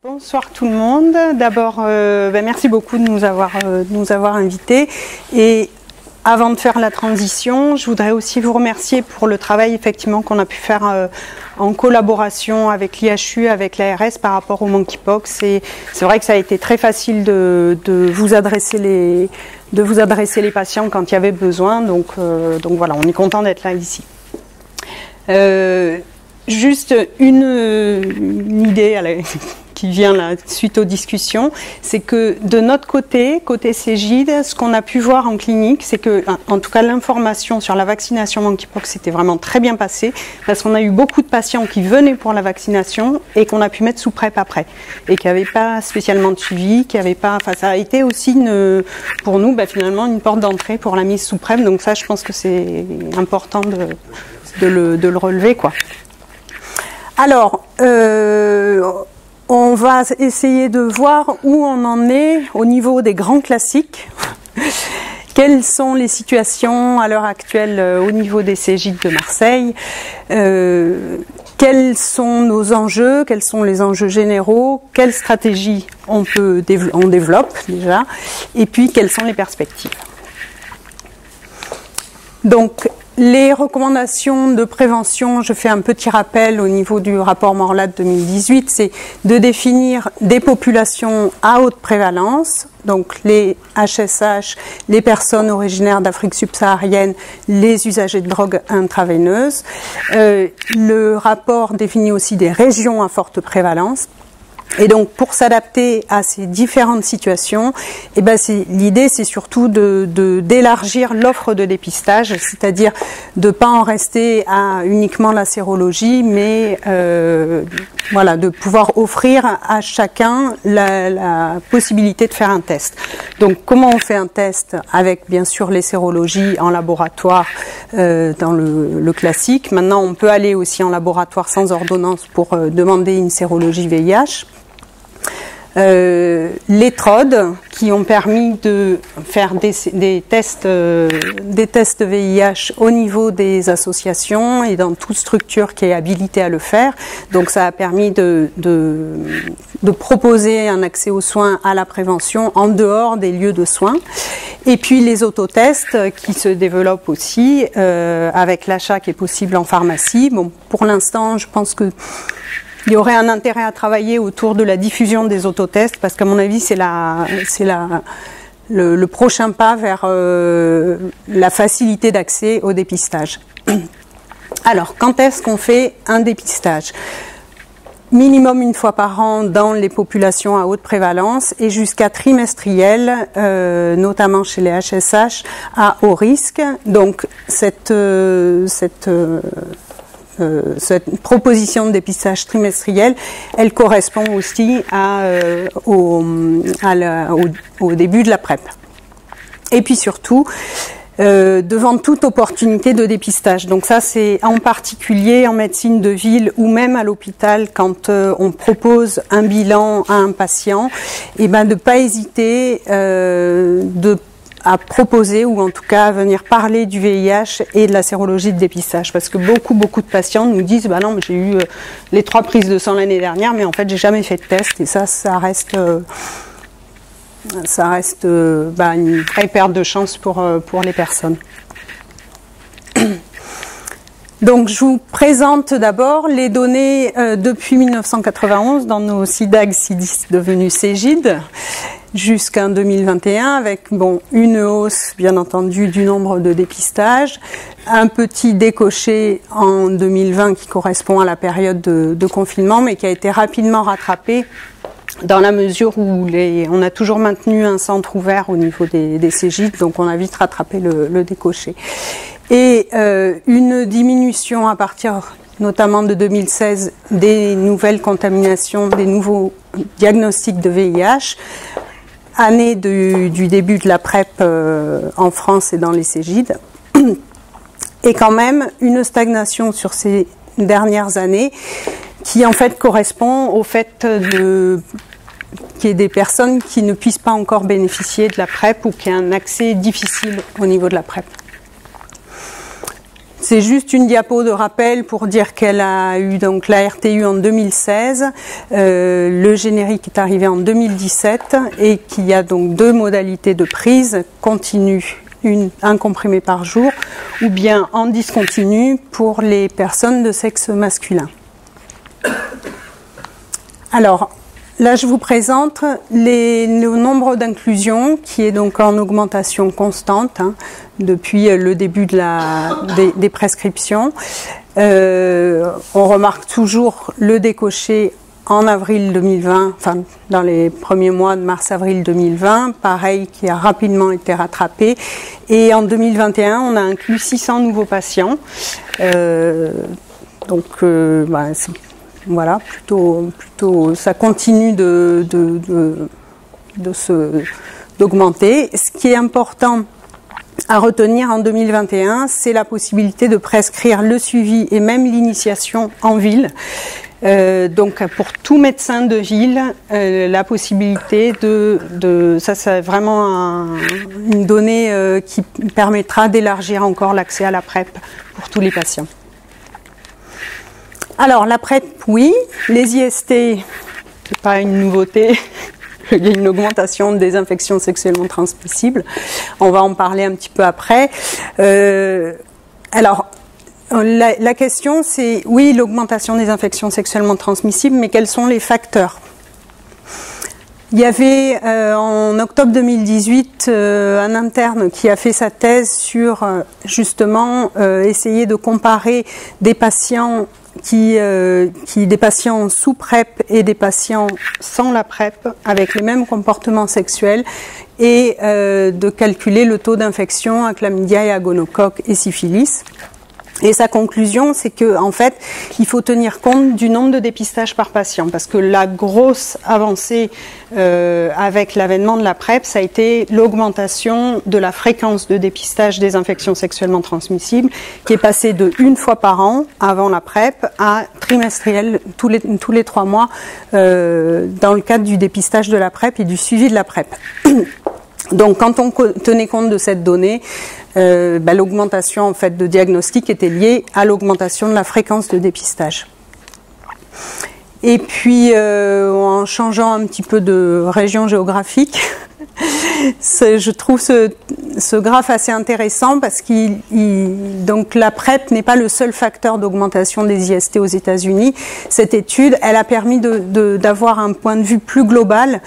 Bonsoir tout le monde. D'abord, merci beaucoup de nous avoir invités. Et avant de faire la transition, je voudrais aussi vous remercier pour le travail effectivement qu'on a pu faire en collaboration avec l'IHU, avec l'ARS par rapport au monkeypox. Et c'est vrai que ça a été très facile de vous adresser les patients quand il y avait besoin. Donc voilà, on est content d'être là ici. Juste une idée qui vient là, suite aux discussions, c'est que de notre côté Cégide, ce qu'on a pu voir en clinique, c'est que, en tout cas, l'information sur la vaccination monkeypox s'était vraiment très bien passée, parce qu'on a eu beaucoup de patients qui venaient pour la vaccination et qu'on a pu mettre sous PrEP après, et qui n'avaient pas spécialement de suivi, qui n'avaient pas, enfin, ça a été aussi pour nous, finalement, une porte d'entrée pour la mise sous PrEP. Donc ça, je pense que c'est important de le relever, quoi. Alors, on va essayer de voir où on en est au niveau des grands classiques. Quelles sont les situations à l'heure actuelle au niveau des Cégides de Marseille? Quels sont nos enjeux? Quels sont les enjeux généraux? Quelles stratégies on développe déjà? Et puis, quelles sont les perspectives? Donc, les recommandations de prévention, je fais un petit rappel au niveau du rapport Morlad 2018, c'est de définir des populations à haute prévalence, donc les HSH, les personnes originaires d'Afrique subsaharienne, les usagers de drogue intraveineuse. Le rapport définit aussi des régions à forte prévalence. Et donc, pour s'adapter à ces différentes situations, l'idée, c'est surtout d'élargir l'offre de dépistage, c'est-à-dire de pas en rester à uniquement la sérologie, mais de pouvoir offrir à chacun la possibilité de faire un test. Donc, comment on fait un test? Avec, bien sûr, les sérologies en laboratoire dans le classique. Maintenant, on peut aller aussi en laboratoire sans ordonnance pour demander une sérologie VIH. Les TROD qui ont permis de faire des tests VIH au niveau des associations et dans toute structure qui est habilitée à le faire. Donc ça a permis de proposer un accès aux soins, à la prévention en dehors des lieux de soins. Et puis les autotests qui se développent aussi avec l'achat qui est possible en pharmacie. Bon, pour l'instant, je pense que il y aurait un intérêt à travailler autour de la diffusion des autotests parce qu'à mon avis, c'est le prochain pas vers la facilité d'accès au dépistage. Alors, quand est-ce qu'on fait un dépistage? Minimum une fois par an dans les populations à haute prévalence et jusqu'à trimestriel, notamment chez les HSH, à haut risque. Donc, cette proposition de dépistage trimestriel, elle correspond aussi au début de la PrEP. Et puis surtout, devant toute opportunité de dépistage. Donc ça, c'est en particulier en médecine de ville ou même à l'hôpital quand on propose un bilan à un patient, et de pas hésiter à proposer ou en tout cas à venir parler du VIH et de la sérologie de dépistage parce que beaucoup de patients nous disent non mais j'ai eu les 3 prises de sang l'année dernière mais en fait j'ai jamais fait de test et ça reste une vraie perte de chance pour les personnes. Donc, je vous présente d'abord les données depuis 1991 dans nos CIDAG-CIDIS devenus Cégide jusqu'en 2021 avec une hausse bien entendu du nombre de dépistages, un petit décoché en 2020 qui correspond à la période de confinement mais qui a été rapidement rattrapé dans la mesure où on a toujours maintenu un centre ouvert au niveau des Cégides, donc on a vite rattrapé le décoché. Et une diminution à partir notamment de 2016 des nouvelles contaminations, des nouveaux diagnostics de VIH, année du début de la PrEP en France et dans les Cégides, et quand même une stagnation sur ces dernières années qui en fait correspond au fait qu'il y ait des personnes qui ne puissent pas encore bénéficier de la PrEP ou qui aient un accès difficile au niveau de la PrEP. c'est juste une diapo de rappel pour dire qu'elle a eu donc la RTU en 2016, le générique est arrivé en 2017 et qu'il y a donc 2 modalités de prise, continue, un comprimé par jour, ou bien en discontinu pour les personnes de sexe masculin. Alors, là, je vous présente le nombre d'inclusions qui est donc en augmentation constante depuis le début des prescriptions. On remarque toujours le décoché en avril 2020, enfin dans les premiers mois de mars-avril 2020, pareil qui a rapidement été rattrapé. Et en 2021, on a inclus 600 nouveaux patients. Voilà, plutôt, ça continue d'augmenter. Ce qui est important à retenir en 2021, c'est la possibilité de prescrire le suivi et même l'initiation en ville. Donc pour tout médecin de ville, la possibilité ça c'est vraiment une donnée qui permettra d'élargir encore l'accès à la PrEP pour tous les patients. Alors, la PrEP, oui. Les IST, c'est pas une nouveauté. Il y a une augmentation des infections sexuellement transmissibles. On va en parler un petit peu après. Alors, la question, c'est, oui, l'augmentation des infections sexuellement transmissibles, mais quels sont les facteurs ? Il y avait en octobre 2018 un interne qui a fait sa thèse sur justement essayer de comparer des patients des patients sous PrEP et des patients sans la PrEP avec les mêmes comportements sexuels et de calculer le taux d'infection à chlamydia et à gonocoque et syphilis. Et sa conclusion, c'est que en fait, il faut tenir compte du nombre de dépistages par patient, parce que la grosse avancée avec l'avènement de la PrEP, ça a été l'augmentation de la fréquence de dépistage des infections sexuellement transmissibles, qui est passée de 1 fois par an avant la PrEP à trimestriel tous les 3 mois dans le cadre du dépistage de la PrEP et du suivi de la PrEP. Donc, quand on tenait compte de cette donnée, l'augmentation en fait de diagnostic était liée à l'augmentation de la fréquence de dépistage. Et puis, en changeant un petit peu de région géographique, je trouve ce graphe assez intéressant parce donc la PrEP n'est pas le seul facteur d'augmentation des IST aux États-Unis. Cette étude, elle a permis d'avoir un point de vue plus global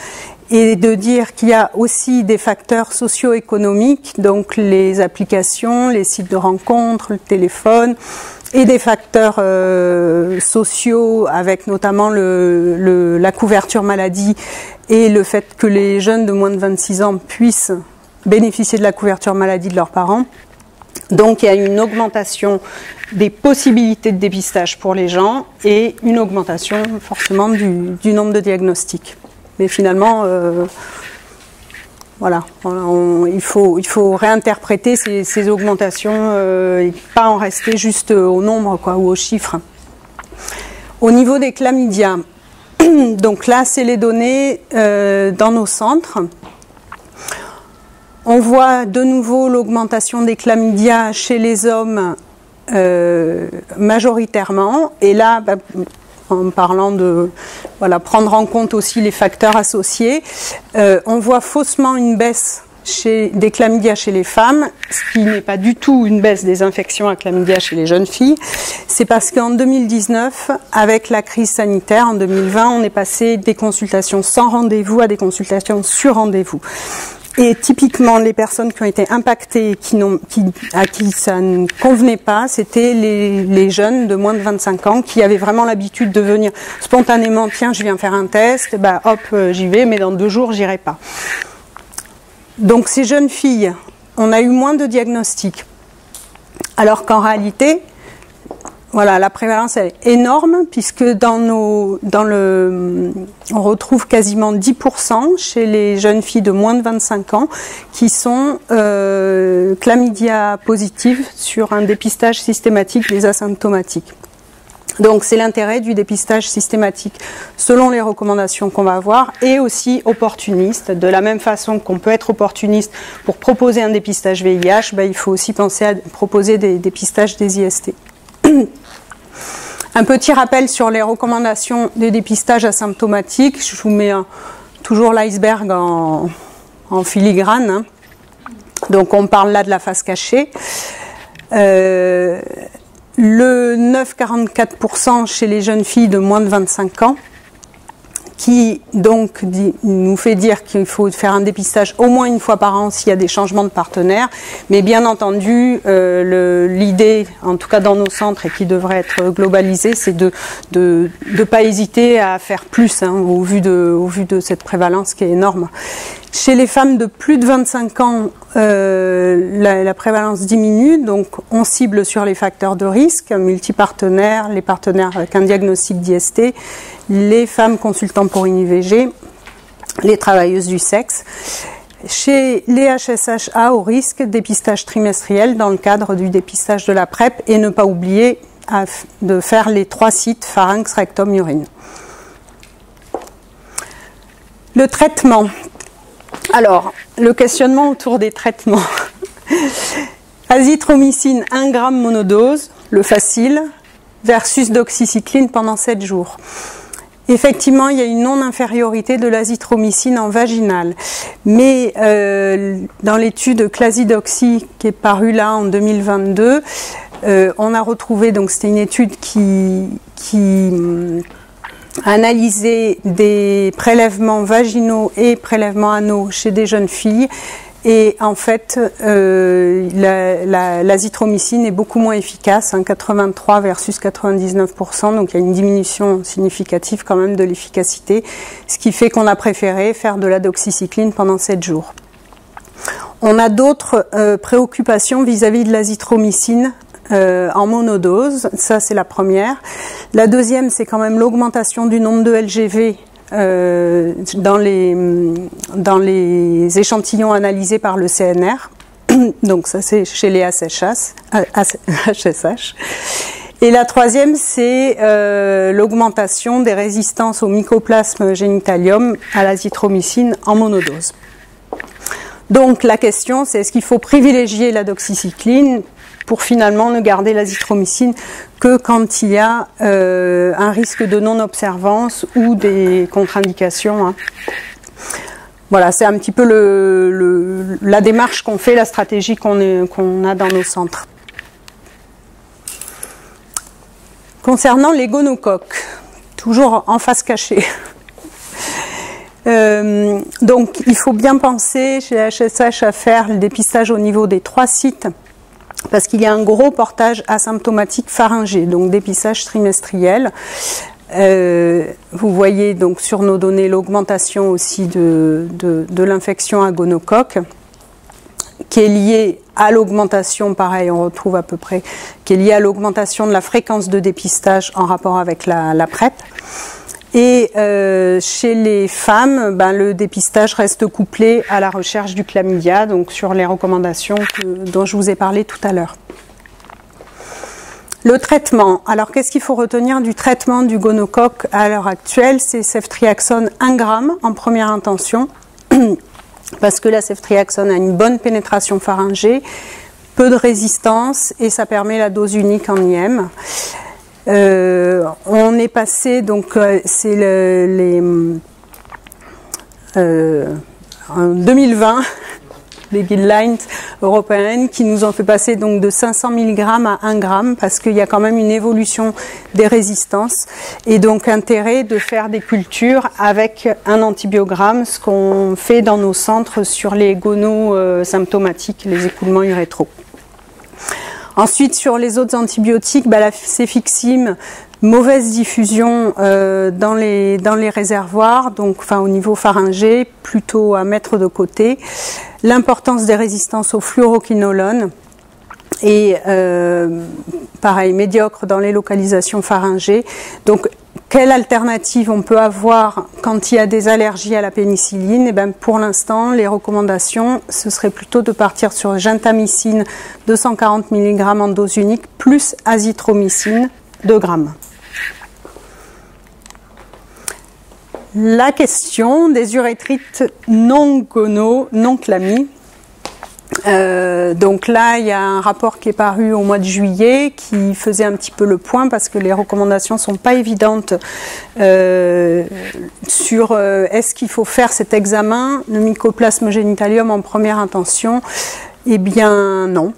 et de dire qu'il y a aussi des facteurs socio-économiques, donc les applications, les sites de rencontres, le téléphone, et des facteurs sociaux avec notamment la couverture maladie et le fait que les jeunes de moins de 26 ans puissent bénéficier de la couverture maladie de leurs parents. Donc il y a une augmentation des possibilités de dépistage pour les gens et une augmentation forcément du nombre de diagnostics. Mais finalement, voilà, il faut réinterpréter ces augmentations et pas en rester juste au nombre ou aux chiffres. Au niveau des chlamydia, donc là, c'est les données dans nos centres. On voit de nouveau l'augmentation des chlamydia chez les hommes majoritairement. Et là, en parlant de prendre en compte aussi les facteurs associés, on voit faussement une baisse des chlamydia chez les femmes, ce qui n'est pas du tout une baisse des infections à chlamydia chez les jeunes filles. C'est parce qu'en 2019, avec la crise sanitaire, en 2020, on est passé des consultations sans rendez-vous à des consultations sur rendez-vous. Et typiquement, les personnes qui ont été impactées, à qui ça ne convenait pas, c'était les jeunes de moins de 25 ans qui avaient vraiment l'habitude de venir spontanément. Tiens, je viens faire un test, hop, j'y vais, mais dans 2 jours, j'irai pas. Donc ces jeunes filles, on a eu moins de diagnostics. Alors qu'en réalité, la prévalence est énorme puisque on retrouve quasiment 10% chez les jeunes filles de moins de 25 ans qui sont chlamydia positives sur un dépistage systématique des asymptomatiques. Donc c'est l'intérêt du dépistage systématique selon les recommandations qu'on va avoir et aussi opportuniste. De la même façon qu'on peut être opportuniste pour proposer un dépistage VIH, il faut aussi penser à proposer des dépistages des IST. Un petit rappel sur les recommandations des dépistages asymptomatiques. Je vous mets toujours l'iceberg en filigrane, hein. Donc on parle là de la face cachée. Le 9,44% chez les jeunes filles de moins de 25 ans, qui donc nous fait dire qu'il faut faire un dépistage au moins une fois par an s'il y a des changements de partenaire. Mais bien entendu, l'idée, en tout cas dans nos centres et qui devrait être globalisée, c'est de pas hésiter à faire plus, hein, au vu de cette prévalence qui est énorme. Chez les femmes de plus de 25 ans, la prévalence diminue, donc on cible sur les facteurs de risque, multipartenaires, les partenaires avec un diagnostic d'IST, les femmes consultant pour une IVG, les travailleuses du sexe. Chez les HSH à haut risque, dépistage trimestriel dans le cadre du dépistage de la PrEP et ne pas oublier de faire les 3 sites pharynx, rectum, urine. Le traitement. Alors, le questionnement autour des traitements. Azithromycine 1 g monodose, le facile, versus doxycycline pendant 7 jours. Effectivement, il y a une non-infériorité de l'azithromycine en vaginal. Mais dans l'étude Clasidoxy qui est parue là en 2022, on a retrouvé, donc c'était une étude qui analyser des prélèvements vaginaux et prélèvements anaux chez des jeunes filles et en fait l'azithromycine est beaucoup moins efficace, hein, 83 versus 99%, donc il y a une diminution significative quand même de l'efficacité, ce qui fait qu'on a préféré faire de la doxycycline pendant 7 jours. On a d'autres préoccupations vis-à-vis de l'azithromycine en monodose, ça c'est la première. La deuxième, c'est quand même l'augmentation du nombre de LGV dans les échantillons analysés par le CNR. Donc ça c'est chez les HSH. Et la troisième, c'est l'augmentation des résistances au mycoplasme génitalium à l'azithromycine en monodose. Donc la question, c'est est-ce qu'il faut privilégier la doxycycline pour finalement ne garder l'azithromycine que quand il y a un risque de non-observance ou des contre-indications, hein. Voilà, c'est un petit peu la démarche qu'on fait, la stratégie qu'on a dans nos centres. Concernant les gonocoques, toujours en face cachée. Donc il faut bien penser chez la HSH à faire le dépistage au niveau des 3 sites parce qu'il y a un gros portage asymptomatique pharyngé, donc dépistage trimestriel. Vous voyez donc sur nos données l'augmentation aussi de l'infection à gonocoque qui est liée à l'augmentation, pareil on retrouve à peu près, qui est liée à l'augmentation de la fréquence de dépistage en rapport avec la PrEP. Et chez les femmes, le dépistage reste couplé à la recherche du chlamydia, donc sur les recommandations dont je vous ai parlé tout à l'heure. Le traitement. Alors, qu'est-ce qu'il faut retenir du traitement du gonocoque à l'heure actuelle? C'est ceftriaxone 1 g en première intention, parce que la ceftriaxone a une bonne pénétration pharyngée, peu de résistance, et ça permet la dose unique en IM. On est passé, donc c'est en 2020, les guidelines européennes qui nous ont fait passer donc de 500 mg à 1 g parce qu'il y a quand même une évolution des résistances et donc intérêt de faire des cultures avec un antibiogramme, ce qu'on fait dans nos centres sur les gonos symptomatiques, les écoulements urétraux. Ensuite, sur les autres antibiotiques, la céfixime, mauvaise diffusion dans les réservoirs, donc au niveau pharyngé, plutôt à mettre de côté. L'importance des résistances au fluoroquinolone et pareil, médiocre dans les localisations pharyngées. Donc, quelle alternative on peut avoir quand il y a des allergies à la pénicilline? Et pour l'instant, les recommandations, ce serait plutôt de partir sur gentamicine 240 mg en dose unique plus azithromycine 2 g. la question des urétrites non gono, non clami. Donc là, il y a un rapport qui est paru au mois de juillet qui faisait un petit peu le point parce que les recommandations sont pas évidentes sur est-ce qu'il faut faire cet examen, le mycoplasme génitalium en première intention. Eh bien non.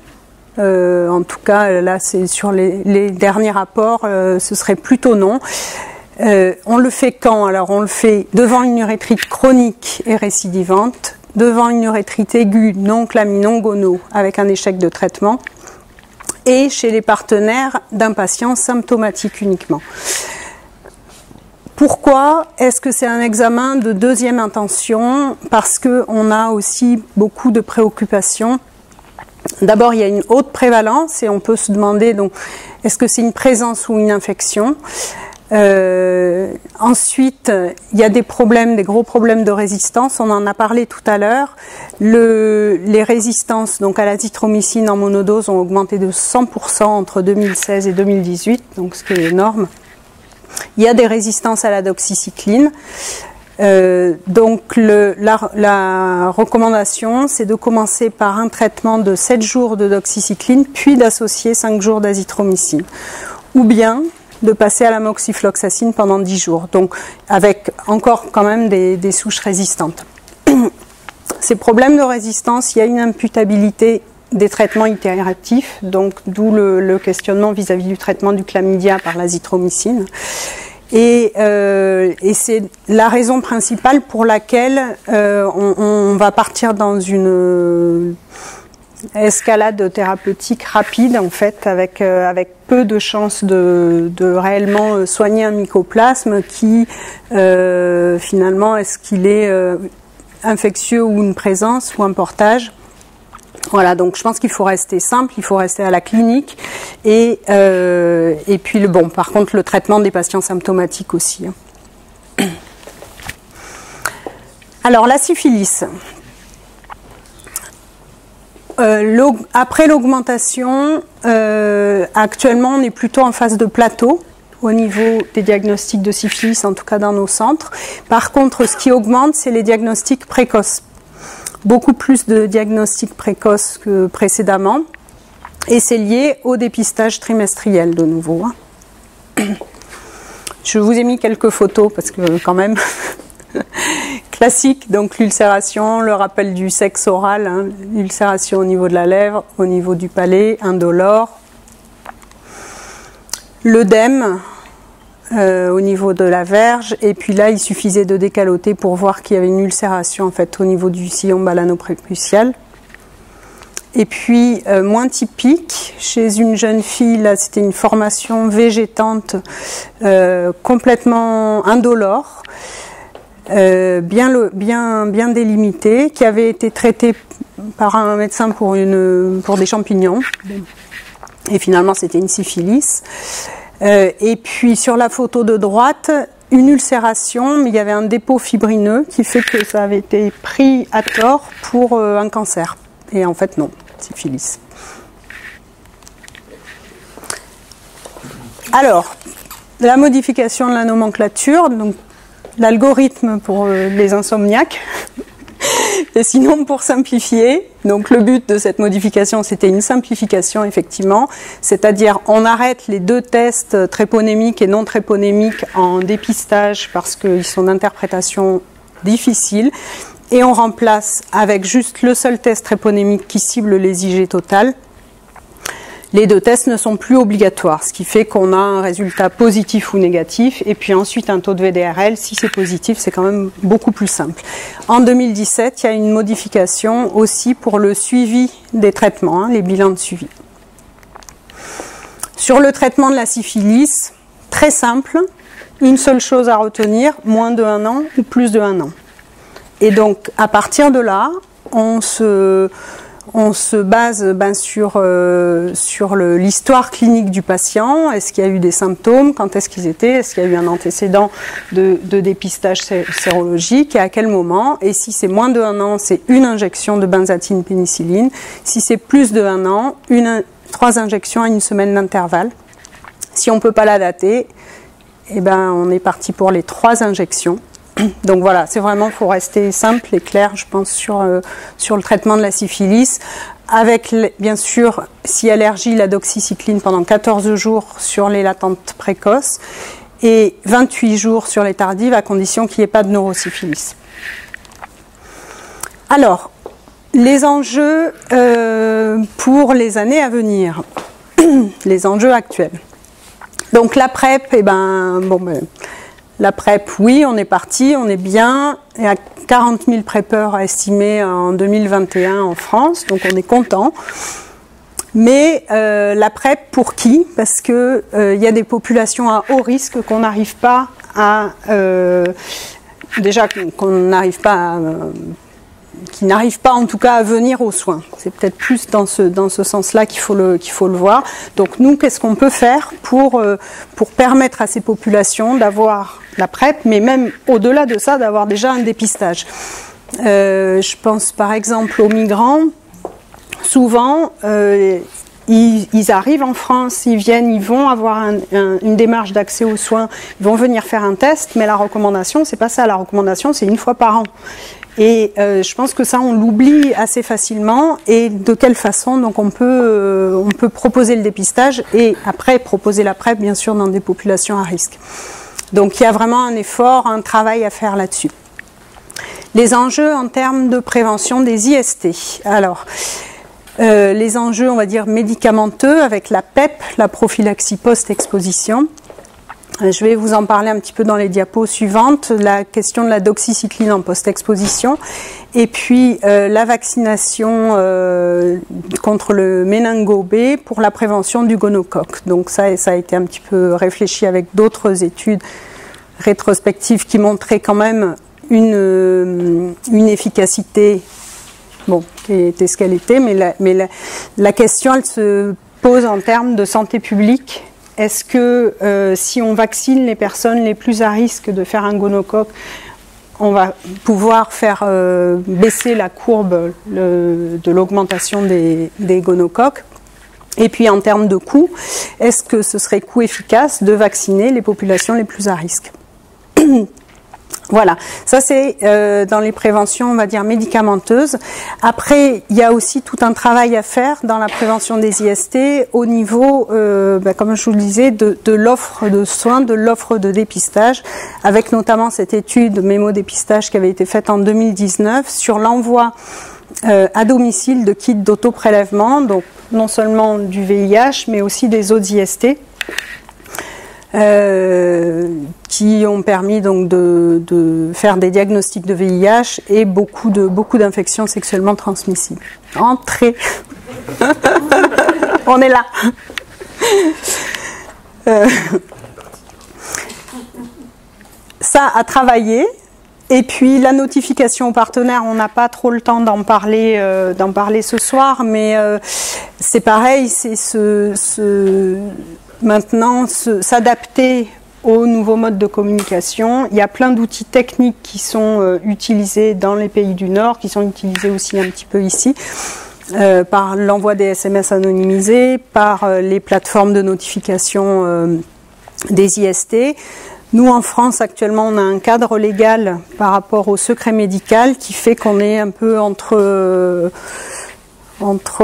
En tout cas, là, c'est sur les derniers rapports, ce serait plutôt non. On le fait quand? Alors, on le fait devant une urétrite chronique et récidivante, devant une urétrite aiguë, non clami, non gono, avec un échec de traitement, et chez les partenaires d'un patient symptomatique uniquement. Pourquoi est-ce que c'est un examen de deuxième intention? Parce qu'on a aussi beaucoup de préoccupations. D'abord, il y a une haute prévalence et on peut se demander donc est-ce que c'est une présence ou une infection? Ensuite, il y a des problèmes, des gros problèmes de résistance. On en a parlé tout à l'heure. Les résistances donc à l'azithromycine en monodose ont augmenté de 100% entre 2016 et 2018, donc ce qui est énorme. Il y a des résistances à la doxycycline. Donc la recommandation, c'est de commencer par un traitement de 7 jours de doxycycline, puis d'associer 5 jours d'azithromycine. Ou bien de passer à la moxifloxacine pendant 10 jours, donc avec encore quand même des souches résistantes. Ces problèmes de résistance, il y a une imputabilité des traitements itératifs, donc d'où le questionnement vis-à-vis du traitement du chlamydia par l'azithromycine. Et c'est la raison principale pour laquelle on va partir dans une escalade thérapeutique rapide en fait, avec peu de chances de réellement soigner un mycoplasme qui finalement est-ce qu'il est infectieux ou une présence ou un portage. Voilà, donc je pense qu'il faut rester simple, il faut rester à la clinique et puis par contre le traitement des patients symptomatiques aussi. Alors la syphilis. Après l'augmentation, actuellement on est plutôt en phase de plateau au niveau des diagnostics de syphilis, en tout cas dans nos centres. Par contre, ce qui augmente, c'est les diagnostics précoces. Beaucoup plus de diagnostics précoces que précédemment. Et c'est lié au dépistage trimestriel de nouveau. Je vous ai mis quelques photos parce que quand même... Classique, donc l'ulcération, le rappel du sexe oral, l'ulcération au niveau de la lèvre, au niveau du palais, indolore. L'œdème au niveau de la verge, et puis là il suffisait de décaloter pour voir qu'il y avait une ulcération en fait au niveau du sillon balano-prépucial. Et puis moins typique, chez une jeune fille, là c'était une formation végétante complètement indolore. Bien délimité, qui avait été traité par un médecin pour des champignons, et finalement c'était une syphilis. Et puis sur la photo de droite, une ulcération, mais il y avait un dépôt fibrineux qui fait que ça avait été pris à tort pour un cancer. Et en fait non, syphilis. Alors, la modification de la nomenclature, donc l'algorithme pour les insomniaques, et sinon pour simplifier. Donc le but de cette modification, c'était une simplification effectivement, c'est-à-dire on arrête les deux tests tréponémiques et non tréponémiques en dépistage parce qu'ils sont d'interprétation difficile, et on remplace avec juste le seul test tréponémique qui cible les IG totales. Les deux tests ne sont plus obligatoires, ce qui fait qu'on a un résultat positif ou négatif, et puis ensuite un taux de VDRL. Si c'est positif, c'est quand même beaucoup plus simple. En 2017, il y a une modification aussi pour le suivi des traitements, les bilans de suivi. Sur le traitement de la syphilis, très simple, une seule chose à retenir, moins de 1 an ou plus de 1 an. Et donc, à partir de là, on se base sur l'histoire clinique du patient. Est-ce qu'il y a eu des symptômes? Quand est-ce qu'ils étaient? Est-ce qu'il y a eu un antécédent de dépistage sérologique? Et à quel moment? Et si c'est moins de 1 an, c'est une injection de benzatine pénicilline. Si c'est plus de 1 an, 3 injections à 1 semaine d'intervalle. Si on ne peut pas la dater, eh ben, on est parti pour les 3 injections. Donc voilà, c'est vraiment, il faut rester simple et clair, je pense, sur le traitement de la syphilis. Avec, bien sûr, si allergie, la doxycycline pendant 14 jours sur les latentes précoces et 28 jours sur les tardives, à condition qu'il n'y ait pas de neurosyphilis. Alors, les enjeux pour les années à venir, les enjeux actuels. Donc la PrEP, la PrEP, oui, on est parti, on est bien. Il y a 40 000 PrEPeurs estimés en 2021 en France, donc on est content. Mais la PrEP, pour qui? Parce que y a des populations à haut risque qu'on n'arrive pas à... déjà qu'on n'arrive pas à... qui n'arrivent pas en tout cas à venir aux soins. C'est peut-être plus dans ce sens-là qu'il faut le voir. Donc nous, qu'est-ce qu'on peut faire pour permettre à ces populations d'avoir la PrEP, mais même au-delà de ça, d'avoir déjà un dépistage. Je pense par exemple aux migrants. Souvent, ils arrivent en France, ils viennent, ils vont avoir une démarche d'accès aux soins, ils vont venir faire un test, mais la recommandation, c'est pas ça. La recommandation, c'est 1 fois par an. Et je pense que ça, on l'oublie assez facilement. Et de quelle façon? Donc on peut proposer le dépistage et après proposer la PrEP, bien sûr, dans des populations à risque. Donc il y a vraiment un effort, un travail à faire là-dessus. Les enjeux en termes de prévention des IST. Alors, les enjeux, on va dire, médicamenteux avec la PEP, la prophylaxie post-exposition. Je vais vous en parler un petit peu dans les diapos suivantes, la question de la doxycycline en post-exposition, et puis la vaccination contre le méningo B pour la prévention du gonocoque. Donc ça a été un petit peu réfléchi avec d'autres études rétrospectives qui montraient quand même une efficacité, bon, qui était ce qu'elle était, mais la question, elle se pose en termes de santé publique. Est-ce que si on vaccine les personnes les plus à risque de faire un gonocoque, on va pouvoir faire baisser la courbe de l'augmentation des gonocoques? Et puis en termes de coût, est-ce que ce serait coût efficace de vacciner les populations les plus à risque? Voilà, ça c'est dans les préventions, on va dire, médicamenteuses. Après, il y a aussi tout un travail à faire dans la prévention des IST au niveau, comme je vous le disais, de l'offre de soins, de l'offre de dépistage, avec notamment cette étude mémo-dépistage qui avait été faite en 2019 sur l'envoi à domicile de kits d'autoprélèvement, donc non seulement du VIH, mais aussi des autres IST. Qui ont permis donc de faire des diagnostics de VIH et beaucoup d'infections sexuellement transmissibles. Entrez. On est là. Ça a travaillé. Et puis la notification aux partenaires, on n'a pas trop le temps d'en parler ce soir, mais c'est pareil, c'est maintenant s'adapter aux nouveaux modes de communication. Il y a plein d'outils techniques qui sont utilisés dans les pays du Nord, qui sont utilisés aussi un petit peu ici, par l'envoi des SMS anonymisés, par les plateformes de notification des IST. Nous, en France, actuellement, on a un cadre légal par rapport au secret médical qui fait qu'on est un peu entre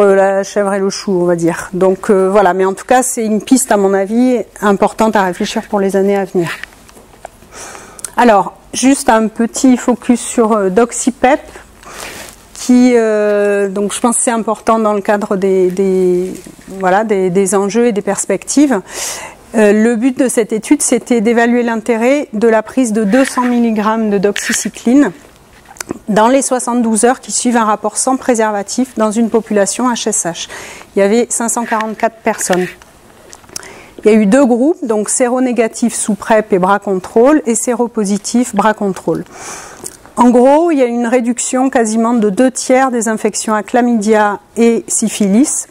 la chèvre et le chou, on va dire. Donc voilà, mais en tout cas, c'est une piste, à mon avis, importante à réfléchir pour les années à venir. Alors, juste un petit focus sur DoxyPEP, qui, donc je pense que c'est important dans le cadre des enjeux et des perspectives. Le but de cette étude, c'était d'évaluer l'intérêt de la prise de 200 mg de doxycycline dans les 72 heures qui suivent un rapport sans préservatif dans une population HSH. Il y avait 544 personnes. Il y a eu 2 groupes, donc séronégatifs sous PrEP et bras contrôle, et séropositifs bras contrôle. En gros, il y a une réduction quasiment de 2/3 des infections à chlamydia et syphilis.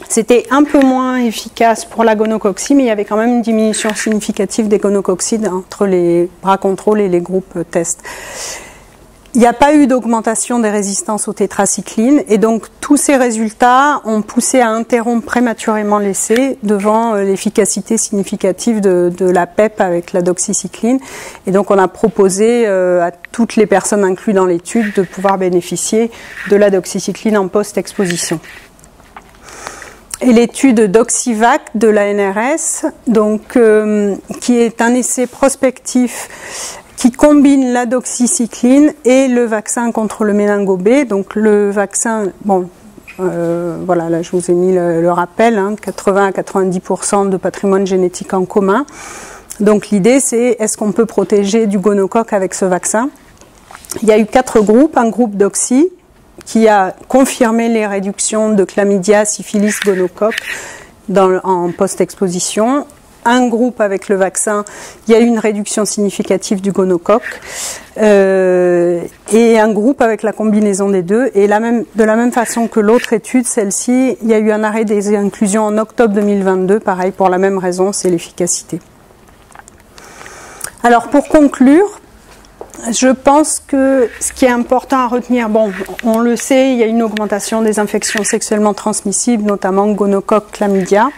C'était un peu moins efficace pour la gonococcie, mais il y avait quand même une diminution significative des gonococcides entre les bras contrôle et les groupes test. il n'y a pas eu d'augmentation des résistances aux tétracyclines et donc tous ces résultats ont poussé à interrompre prématurément l'essai devant l'efficacité significative de la PEP avec la doxycycline. Et donc on a proposé à toutes les personnes incluses dans l'étude de pouvoir bénéficier de la doxycycline en post-exposition. Et l'étude Doxyvac de l'ANRS, donc, qui est un essai prospectif qui combine la doxycycline et le vaccin contre le méningo B. Donc le vaccin, bon, voilà, là je vous ai mis le rappel, hein, 80 à 90% de patrimoine génétique en commun. Donc l'idée c'est, est-ce qu'on peut protéger du gonocoque avec ce vaccin? Il y a eu 4 groupes, un groupe doxy qui a confirmé les réductions de chlamydia, syphilis, gonocoque en post-exposition. Un groupe avec le vaccin, il y a eu une réduction significative du gonocoque, et un groupe avec la combinaison des deux. Et de la même façon que l'autre étude, celle-ci, il y a eu un arrêt des inclusions en octobre 2022, pareil pour la même raison, c'est l'efficacité. Alors pour conclure, je pense que ce qui est important à retenir, bon, on le sait, il y a une augmentation des infections sexuellement transmissibles, notamment gonocoque, chlamydia.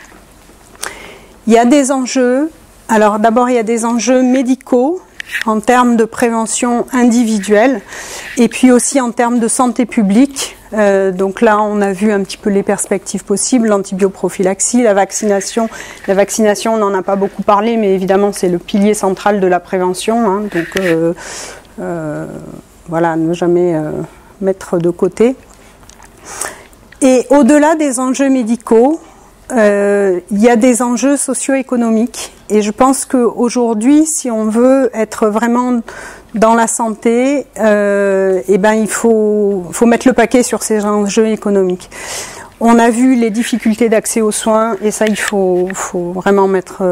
Il y a des enjeux. Alors d'abord, il y a des enjeux médicaux en termes de prévention individuelle et puis aussi en termes de santé publique. Donc là, on a vu un petit peu les perspectives possibles, l'antibioprophylaxie, la vaccination. La vaccination, on n'en a pas beaucoup parlé, mais évidemment, c'est le pilier central de la prévention. Hein, donc voilà, ne jamais mettre de côté. Et au-delà des enjeux médicaux, il y a des enjeux socio-économiques et je pense qu'aujourd'hui, si on veut être vraiment dans la santé, eh ben il faut mettre le paquet sur ces enjeux économiques. On a vu les difficultés d'accès aux soins et ça, il faut vraiment mettre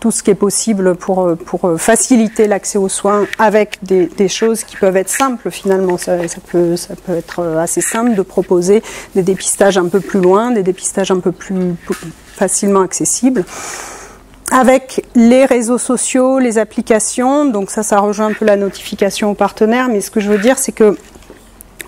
tout ce qui est possible pour faciliter l'accès aux soins avec des choses qui peuvent être simples finalement. Ça peut être assez simple de proposer des dépistages un peu plus loin, des dépistages un peu plus facilement accessibles. Avec les réseaux sociaux, les applications, donc ça rejoint un peu la notification aux partenaires, mais ce que je veux dire c'est que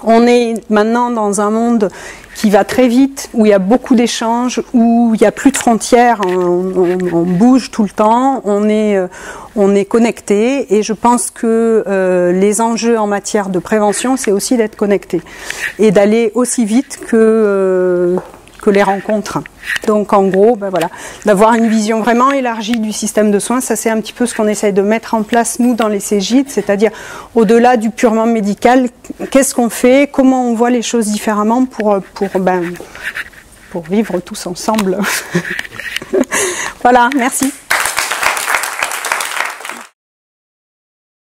on est maintenant dans un monde qui va très vite, où il y a beaucoup d'échanges, où il n'y a plus de frontières, on bouge tout le temps, on est connecté, et je pense que les enjeux en matière de prévention, c'est aussi d'être connecté et d'aller aussi vite que les rencontres. Donc en gros, ben voilà, d'avoir une vision vraiment élargie du système de soins, ça c'est un petit peu ce qu'on essaye de mettre en place nous dans les Cégides, c'est-à-dire au-delà du purement médical, qu'est-ce qu'on fait, comment on voit les choses différemment pour vivre tous ensemble. Voilà, merci.